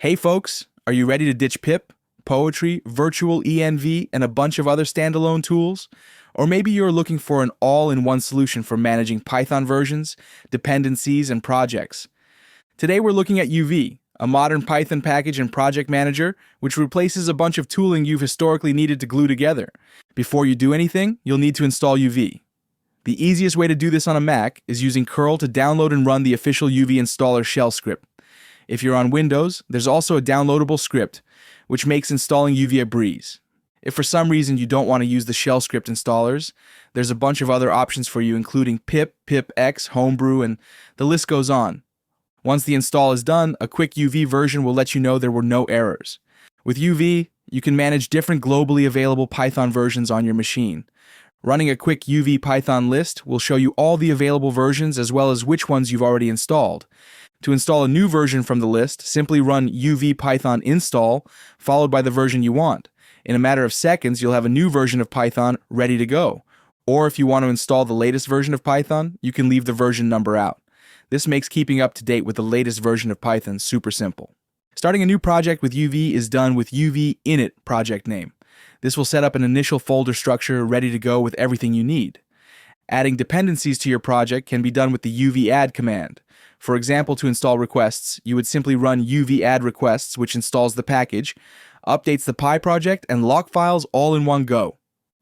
Hey folks, are you ready to ditch pip, poetry, virtualenv, and a bunch of other standalone tools? Or maybe you're looking for an all-in-one solution for managing Python versions, dependencies, and projects. Today we're looking at UV, a modern Python package and project manager which replaces a bunch of tooling you've historically needed to glue together. Before you do anything, you'll need to install UV. The easiest way to do this on a Mac is using curl to download and run the official UV installer shell script. If you're on Windows, there's also a downloadable script, which makes installing UV a breeze. If for some reason you don't want to use the shell script installers, there's a bunch of other options for you, including pip, pip-x, homebrew, and the list goes on. Once the install is done, a quick UV version will let you know there were no errors. With UV, you can manage different globally available Python versions on your machine. Running a quick UV Python list will show you all the available versions as well as which ones you've already installed. To install a new version from the list, simply run UV Python install, followed by the version you want. In a matter of seconds, you'll have a new version of Python ready to go. Or if you want to install the latest version of Python, you can leave the version number out. This makes keeping up to date with the latest version of Python super simple. Starting a new project with UV is done with UV init project name. This will set up an initial folder structure ready to go with everything you need. Adding dependencies to your project can be done with the UV add command. For example, to install requests, you would simply run UV add requests, which installs the package, updates the Py project, and lock files all in one go.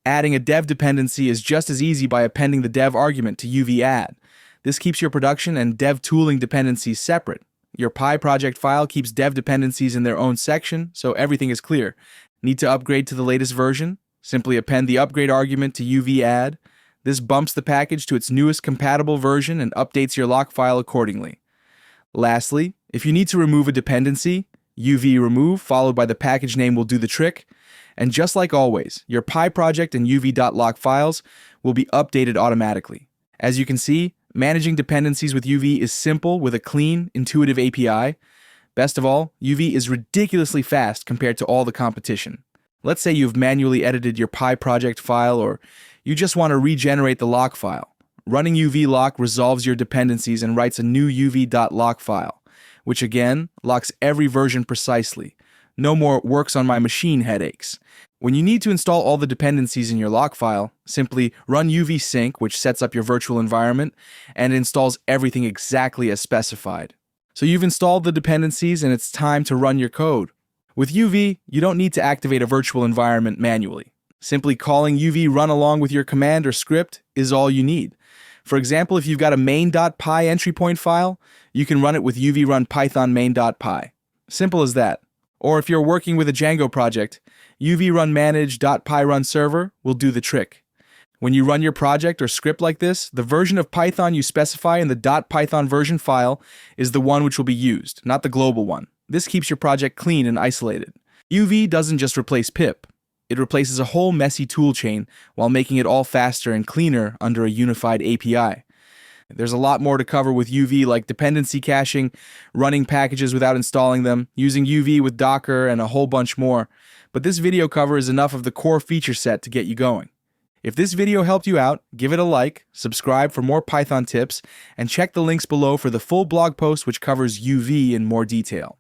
Adding a dev dependency is just as easy by appending the dev argument to UV add. This keeps your production and dev tooling dependencies separate. Your Py project file keeps dev dependencies in their own section, so everything is clear. Need to upgrade to the latest version? Simply append the upgrade argument to UV add. This bumps the package to its newest compatible version and updates your lock file accordingly. Lastly, if you need to remove a dependency, UV remove followed by the package name will do the trick. And just like always, your Py project and uv.lock files will be updated automatically. As you can see, managing dependencies with UV is simple with a clean, intuitive API. Best of all, UV is ridiculously fast compared to all the competition. Let's say you've manually edited your Py project file or you just want to regenerate the lock file. Running UV lock resolves your dependencies and writes a new uv.lock file, which again locks every version precisely. No more works on my machine headaches. When you need to install all the dependencies in your lock file, simply run UV sync, which sets up your virtual environment and installs everything exactly as specified. So you've installed the dependencies and it's time to run your code. With UV, you don't need to activate a virtual environment manually. Simply calling UV run along with your command or script is all you need. For example, if you've got a main.py entry point file, you can run it with UV run python main.py. Simple as that. Or if you're working with a Django project, UV run manage.py run server will do the trick. When you run your project or script like this, the version of Python you specify in the .python version file is the one which will be used, not the global one. This keeps your project clean and isolated. UV doesn't just replace pip. It replaces a whole messy toolchain while making it all faster and cleaner under a unified API. There's a lot more to cover with UV, like dependency caching, running packages without installing them, using UV with Docker, and a whole bunch more. But this video cover is enough of the core feature set to get you going. If this video helped you out, give it a like, subscribe for more Python tips, and check the links below for the full blog post which covers UV in more detail.